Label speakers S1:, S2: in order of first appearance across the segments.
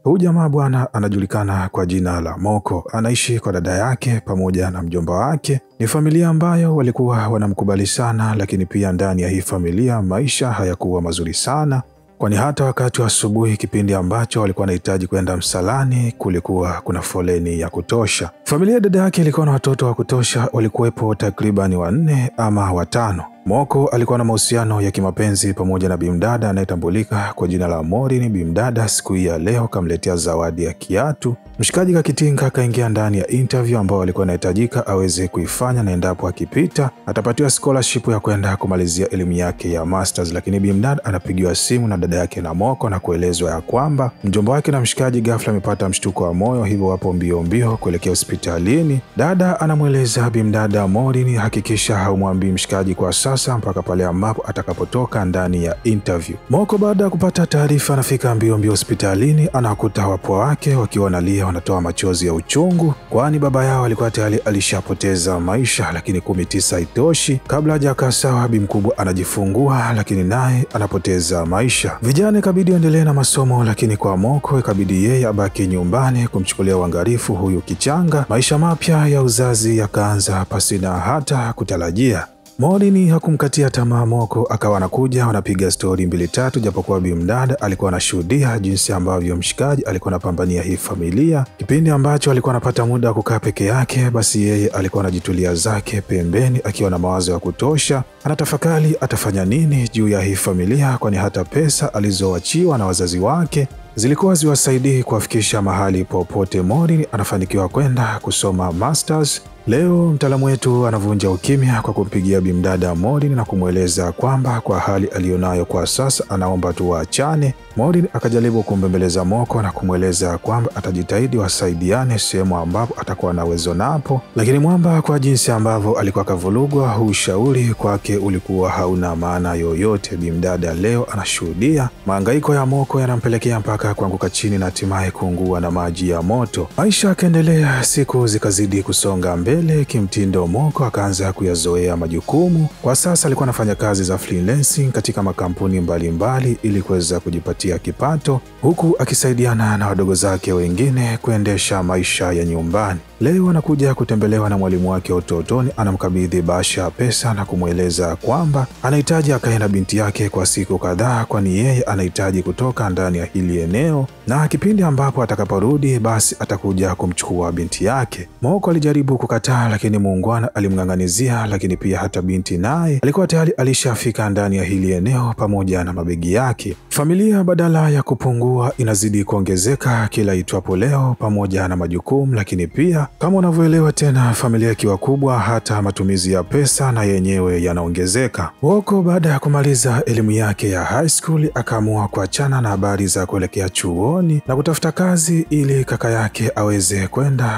S1: Huyu jamaa bwana anajulikana kwa jina la Moko. Anaishi kwa dada yake pamoja na mjomba wake. Ni familia ambayo walikuwa wanamkubali sana, lakini pia ndani ya hii familia maisha hayakuwa mazuri sana. Kwani hata wakati wa asubuhi, kipindi ambacho walikuwa wanahitaji kwenda msalani, kulikuwa kuna foleni ya kutosha. Familia ya dada yake ilikuwa na watoto wa kutosha, walikuwepo takriban 4 ama 5. Moko alikuwa na mahusiano ya kimapenzi pamoja na bimdada anayetambulika kwa jina la Morin. Bimdada siku hii ya leo kamletea zawadi ya kiatu. Mshikaji kakitinga kaingia ndani ya interview ambao alikuwa anahitajika aweze kuifanya, na endapo akipita atapatiwa scholarship ya kwenda kumalizia elimu yake ya masters. Lakini bimdada anapigiwa simu na dada yake na Moko na kuelezwa ya kwamba mjomba wake na mshikaji ghafla amepata mshtuko wa moyo, hivyo wapo mbio mbio kuelekea hospitalini. Dada anamweleza bimdada Morin, hakikisha haumwambii mshikaji kwa sasa mpaka pale ambapo atakapotoka ndani ya interview. Moko baada ya kupata taarifa anafika mbio mbio hospitalini, anakuta wapwa wake wakiwa wanalia, wanatoa machozi ya uchungu, kwani baba yao alikuwa tayari alishapoteza maisha. Lakini 19 haitoshi, kabla hajakaa sawa bi mkubwa anajifungua, lakini naye anapoteza maisha. Vijana ikabidi waendelee na masomo, lakini kwa Moko ikabidi yeye abaki nyumbani kumchukulia uangalifu huyu kichanga. Maisha mapya ya uzazi yakaanza pasina hata kutarajia. Morin hakumkatia tamaa Moko, akawa anakuja wanapiga stori 2-3, japokuwa bimdada alikuwa anashuhudia jinsi ambavyo mshikaji alikuwa anapambania hii familia. Kipindi ambacho alikuwa anapata muda wa kukaa peke yake, basi yeye alikuwa anajitulia zake pembeni akiwa na mawazo ya kutosha. Anatafakari atafanya nini juu ya hii familia, kwani hata pesa alizoachiwa na wazazi wake zilikuwa ziwasaidii kuwafikisha mahali popote. Morin anafanikiwa kwenda kusoma masters. Leo mtaalamu wetu anavunja ukimya kwa kumpigia bimdada Morin na kumweleza kwamba kwa hali alionayo kwa sasa anaomba tu waachane. Morin akajaribu kumbembeleza Moko na kumweleza kwamba atajitahidi wasaidiane sehemu ambapo atakuwa na uwezo napo, lakini mwamba kwa jinsi ambavyo alikuwa kavulugwa, huu ushauri kwake ulikuwa hauna maana yoyote. Bimdada leo anashuhudia mahangaiko ya Moko yanampelekea mpaka kuanguka chini na hatimaye kuungua na maji ya moto. Maisha yakaendelea, siku zikazidi kusonga mbele. Kimtindo Moko akaanza kuyazoea majukumu. Kwa sasa alikuwa anafanya kazi za freelancing katika makampuni mbalimbali ili kuweza kujipatia kipato, huku akisaidiana na wadogo zake wengine kuendesha maisha ya nyumbani. Leo anakuja kutembelewa na mwalimu wake utotoni, anamkabidhi bahasha ya pesa na kumweleza kwamba anahitaji akae na binti yake kwa siku kadhaa, kwani yeye anahitaji kutoka ndani ya hili eneo, na kipindi ambapo atakaporudi basi atakuja kumchukua binti yake. Moko alijaribu kukataa, lakini muungwana alimng'ang'anizia, lakini pia hata binti naye alikuwa tayari alishafika ndani ya hili eneo pamoja na mabegi yake. Familia badala ya kupungua inazidi kuongezeka kila itwapo leo pamoja na majukumu, lakini pia kama unavyoelewa tena, familia ikiwa kubwa hata matumizi ya pesa na yenyewe yanaongezeka. Moko baada ya kumaliza elimu yake ya high school akaamua kuachana na habari za kuelekea chuoni na kutafuta kazi ili kaka yake aweze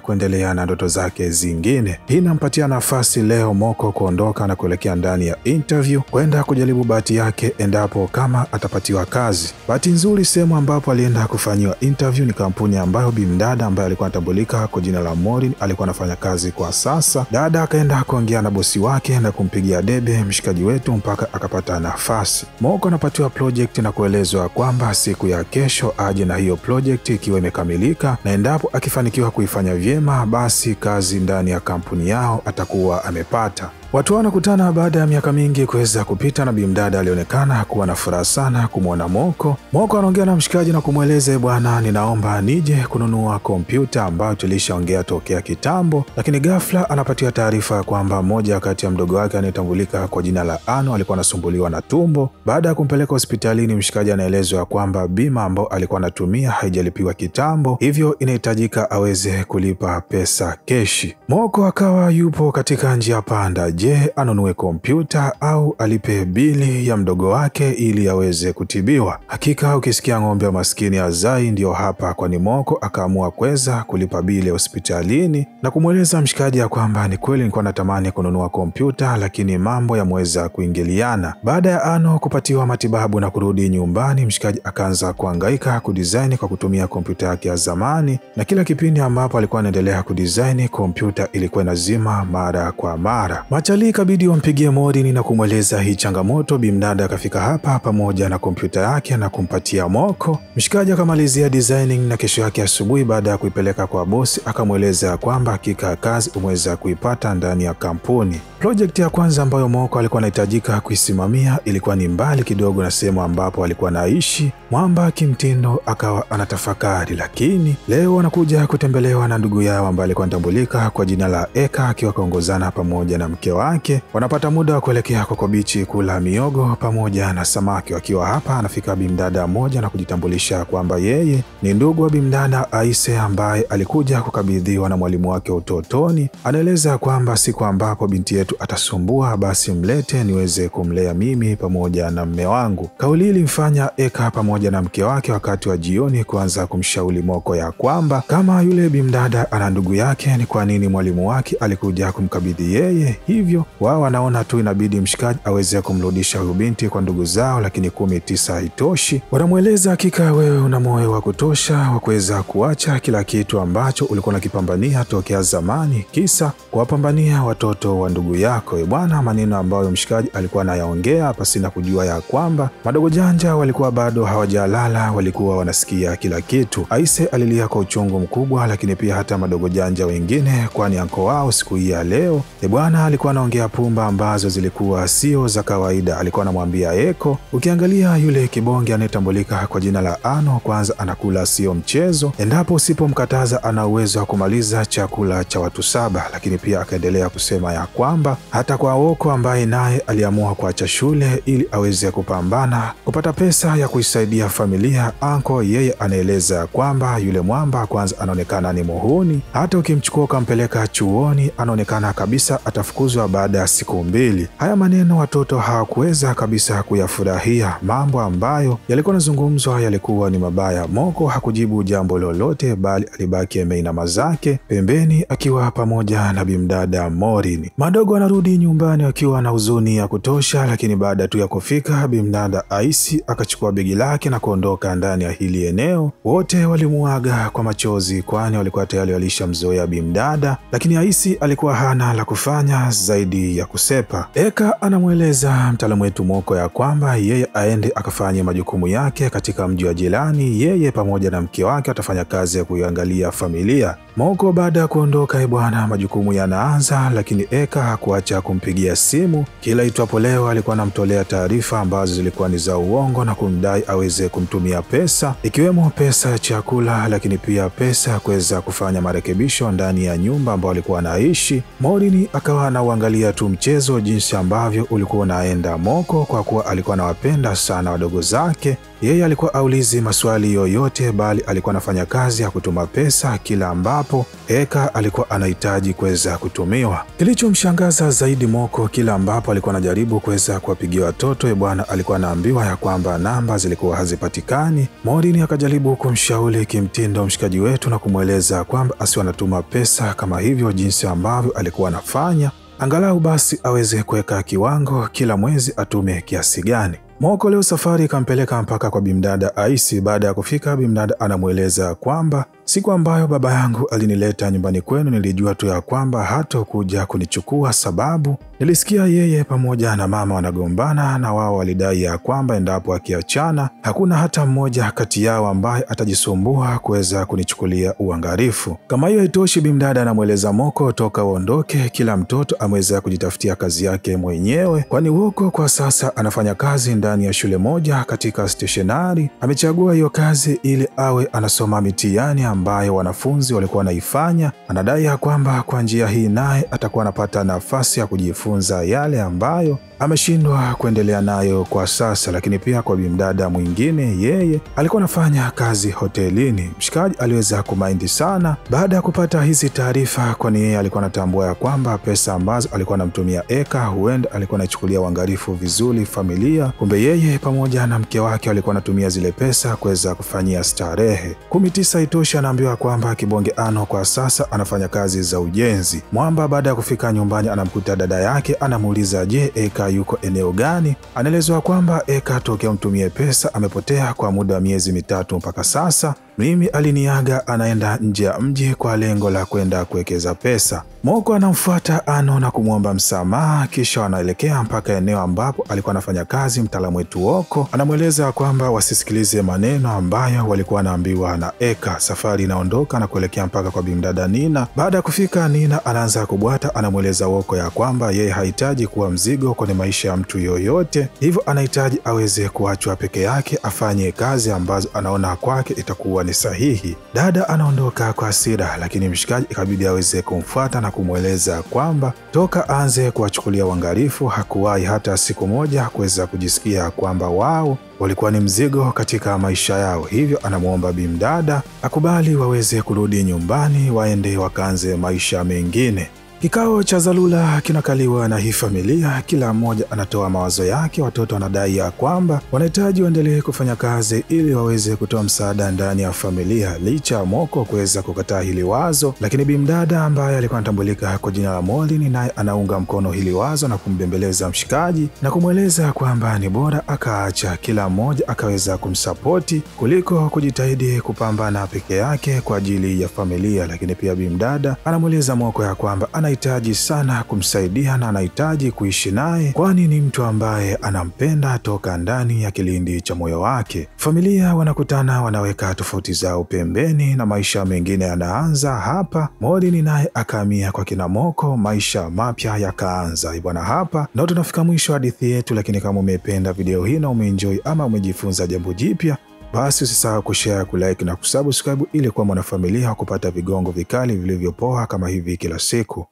S1: kuendelea na ndoto zake zingine. Hii inampatia nafasi leo Moko kuondoka na kuelekea ndani ya interview kwenda kujaribu bahati yake endapo kama atapatiwa kazi. Bahati nzuri, sehemu ambapo alienda kufanyiwa interview ni kampuni ambayo bimdada ambaye alikuwa anatambulika kwa jina la Morin alikuwa anafanya kazi kwa sasa. Dada akaenda kuongea na bosi wake na kumpigia debe mshikaji wetu mpaka akapata nafasi. Moko anapatiwa project na kuelezwa kwamba siku ya kesho aje na hiyo project ikiwa imekamilika, na endapo akifanikiwa kuifanya vyema basi kazi ndani ya kampuni yao atakuwa amepata. Watu wanakutana baada ya miaka mingi kuweza kupita, na bimdada alionekana kuwa na furaha sana kumwona Moko. Moko anaongea na mshikaji na kumweleza, bwana, ninaomba nije kununua kompyuta ambayo tulishaongea tokea kitambo. Lakini ghafla anapatiwa taarifa kwamba mmoja kati ya mdogo wake anayetambulika kwa jina la Ano alikuwa anasumbuliwa na tumbo. Baada ya kumpeleka hospitalini, mshikaji anaelezwa kwamba bima ambayo alikuwa anatumia haijalipiwa kitambo, hivyo inahitajika aweze kulipa pesa keshi. Moko akawa yupo katika njia panda. Je, anunue kompyuta au alipe bili ya mdogo wake ili aweze kutibiwa? Hakika ukisikia ng'ombe maskini hazai, ndio hapa, kwani Moko akaamua kuweza kulipa bili ya hospitalini na kumweleza mshikaji ya kwamba ni kweli nilikuwa natamani kununua kompyuta, lakini mambo yameweza kuingiliana. Baada ya Ano kupatiwa matibabu na kurudi nyumbani, mshikaji akaanza kuhangaika kudesign kwa kutumia kompyuta yake ya zamani, na kila kipindi ambapo alikuwa anaendelea kudesign kompyuta ilikuwa inazima mara kwa mara. Watalii kabidi wampigie Maureen na kumweleza hii changamoto. Bimdada akafika hapa pamoja na kompyuta yake na kumpatia Moko. Mshikaji akamalizia designing na kesho yake asubuhi baada ya kuipeleka kwa bosi akamweleza kwamba hakika kazi umeweza kuipata ndani ya kampuni. Project ya kwanza ambayo Moko alikuwa anahitajika kuisimamia ilikuwa ni mbali kidogo na sehemu ambapo alikuwa anaishi. Mwamba kimtindo akawa anatafakari, lakini leo anakuja kutembelewa na ndugu yao ambaye alikuwa anatambulika kwa jina la Eka, akiwa kaongozana pamoja na mke wake. Wanapata muda wa kuelekea Coco Beach kula miogo pamoja na samaki. Wakiwa hapa anafika bimdada mmoja na kujitambulisha kwamba yeye ni ndugu wa bimdada Aise ambaye alikuja kukabidhiwa na mwalimu wake utotoni. Anaeleza kwamba siku ambapo binti yetu atasumbua basi mlete niweze kumlea mimi pamoja na mme wangu. Kauli ilimfanya Eka pamoja na mke wake wakati wa jioni kuanza kumshauri Moko ya kwamba kama yule bimdada ana ndugu yake, ni kwa nini mwalimu wake alikuja kumkabidhi yeye? Hivyo wao wanaona tu inabidi mshikaji aweze kumrudisha huyu binti kwa ndugu zao, lakini 19 haitoshi. Wanamweleza hakika wewe una moyo wa kutosha wa kuweza kuacha kila kitu ambacho ulikuwa unakipambania tokea zamani, kisa kuwapambania watoto wa ndugu yako. Bwana, maneno ambayo mshikaji alikuwa anayaongea pasina kujua ya kwamba madogo janja walikuwa bado hawajalala, walikuwa wanasikia kila kitu. Aise alilia kwa uchungu mkubwa, lakini pia hata madogo janja wengine, kwani anko wao siku hii ya leo bwana alikuwa anaongea pumba ambazo zilikuwa sio za kawaida. Alikuwa anamwambia Eko, ukiangalia yule kibonge anayetambulika kwa jina la Ano, kwanza anakula sio mchezo, endapo usipomkataza ana uwezo wa kumaliza chakula cha watu 7. Lakini pia akaendelea kusema ya kwamba hata kwa Oko ambaye naye aliamua kuacha shule ili aweze kupambana kupata pesa ya kuisaidia familia, anko yeye anaeleza kwamba yule mwamba kwanza anaonekana ni muhuni, hata ukimchukua ukampeleka chuoni anaonekana kabisa atafukuzwa baada ya siku 2. Haya maneno watoto hawakuweza kabisa kuyafurahia. Mambo ambayo yalikuwa yanazungumzwa yalikuwa ni mabaya. Moko hakujibu jambo lolote, bali alibaki ameinama zake pembeni akiwa pamoja na bimdada Maureen. Madogo anarudi nyumbani akiwa na huzuni ya kutosha, lakini baada tu ya kufika bimdada Aisi akachukua begi lake na kuondoka ndani ya hili eneo. Wote walimuaga kwa machozi, kwani walikuwa tayari walishamzoea bimdada, lakini Aisi alikuwa hana la kufanya zaidi ya kusepa. Eka anamweleza mtaalamu wetu Moko ya kwamba yeye aende akafanye majukumu yake katika mji wa jirani. Yeye pamoja na mke wake atafanya kazi ya kuiangalia familia. Moko baada ya kuondoka bwana, majukumu yanaanza, lakini Eka hakuacha kumpigia simu. Kila itwapo leo alikuwa anamtolea taarifa ambazo zilikuwa ni za uongo na kumdai aweze kumtumia pesa, ikiwemo pesa ya chakula, lakini pia pesa ya kuweza kufanya marekebisho ndani ya nyumba ambayo alikuwa anaishi. Maureen akawa anauangalia tu mchezo jinsi ambavyo ulikuwa unaenda. Moko kwa kuwa alikuwa anawapenda sana wadogo zake, yeye alikuwa aulizi maswali yoyote, bali alikuwa anafanya kazi ya kutuma pesa kila ambapo Eka alikuwa anahitaji kuweza kutumiwa. Kilichomshangaza zaidi Moko, kila ambapo alikuwa anajaribu kuweza kuwapigia watoto bwana, alikuwa anaambiwa ya kwamba namba zilikuwa hazipatikani. Maureen akajaribu kumshauri kimtindo mshikaji wetu na kumweleza kwamba asiwe anatuma pesa kama hivyo jinsi ambavyo alikuwa anafanya, angalau basi aweze kuweka kiwango kila mwezi atume kiasi gani. Moko leo safari kampeleka mpaka kwa bimdada Aisi. Baada ya kufika, bimdada anamweleza kwamba siku ambayo baba yangu alinileta nyumbani kwenu nilijua tu ya kwamba hatakuja kunichukua, sababu nilisikia yeye pamoja na mama wanagombana, na wao walidai ya kwamba endapo akiachana hakuna hata mmoja kati yao ambaye atajisumbua kuweza kunichukulia uangalifu. Kama hiyo haitoshi, bimdada anamweleza Moko toka uondoke, kila mtoto ameweza kujitafutia kazi yake mwenyewe, kwani Woko kwa sasa anafanya kazi ndani ya shule moja katika stationari. Amechagua hiyo kazi ili awe anasoma mitihani ambayo wanafunzi walikuwa wanaifanya. Anadai ya kwamba kwa njia hii naye atakuwa anapata nafasi ya kujifunza yale ambayo ameshindwa kuendelea nayo kwa sasa. Lakini pia kwa bimdada mwingine, yeye alikuwa anafanya kazi hotelini. Mshikaji aliweza kumaindi sana baada ya kupata hizi taarifa, kwani yeye alikuwa anatambua ya kwamba pesa ambazo alikuwa anamtumia Eka huenda alikuwa anachukulia uangalifu vizuri familia. Kumbe yeye pamoja na mke wake walikuwa anatumia zile pesa kuweza kufanyia starehe. 19 itosha, anaambiwa kwamba kibonge Ano kwa sasa anafanya kazi za ujenzi. Mwamba baada ya kufika nyumbani anamkuta dada yake, anamuuliza je, Eka yuko eneo gani? Anaelezwa kwamba Eka tokea mtumie pesa amepotea kwa muda wa miezi 3 mpaka sasa. mimi aliniaga anaenda nje ya mji kwa lengo la kwenda kuwekeza pesa. Moko anamfuata Ano na kumwomba msamaha, kisha wanaelekea mpaka eneo ambapo alikuwa anafanya kazi mtaalamu wetu Woko. Anamweleza kwamba wasisikilize maneno ambayo walikuwa wanaambiwa na Eka. Safari inaondoka na kuelekea mpaka kwa bimdada Nina. Baada ya kufika, Nina anaanza kubwata, anamweleza Woko ya kwamba yeye hahitaji kuwa mzigo kwenye maisha ya mtu yoyote, hivyo anahitaji aweze kuachwa peke yake afanye kazi ambazo anaona kwake itakuwa ni sahihi. Dada anaondoka kwa hasira, lakini mshikaji ikabidi aweze kumfuata na kumweleza kwamba toka anze kuwachukulia uangalifu hakuwahi hata siku moja kuweza kujisikia kwamba wao walikuwa ni mzigo katika maisha yao. Hivyo anamuomba bimdada akubali waweze kurudi nyumbani, waende wakaanze maisha mengine. Kikao cha dharura kinakaliwa na hii familia, kila mmoja anatoa mawazo yake. Watoto wanadai ya kwamba wanahitaji waendelee kufanya kazi ili waweze kutoa msaada ndani ya familia, licha ya Moko kuweza kukataa hili wazo, lakini bimdada ambaye alikuwa anatambulika kwa jina la Molin naye anaunga mkono hili wazo na kumbembeleza mshikaji na kumweleza kwamba ni bora akaacha kila mmoja akaweza kumsapoti kuliko kujitahidi kupambana peke yake kwa ajili ya familia. Lakini pia bimdada anamweleza Moko ya kwamba anahitaji sana kumsaidia na anahitaji kuishi naye, kwani ni mtu ambaye anampenda toka ndani ya kilindi cha moyo wake. Familia wanakutana, wanaweka tofauti zao pembeni na maisha mengine yanaanza hapa. Molin naye akahamia kwa kina Moko, maisha mapya yakaanza. Bwana, hapa ndio tunafika mwisho hadithi yetu, lakini kama umependa video hii na umeenjoy ama umejifunza jambo jipya, basi usisahau kushare, kulike na kusubscribe ili kuwa mwanafamilia kupata vigongo vikali vilivyopoa kama hivi kila siku.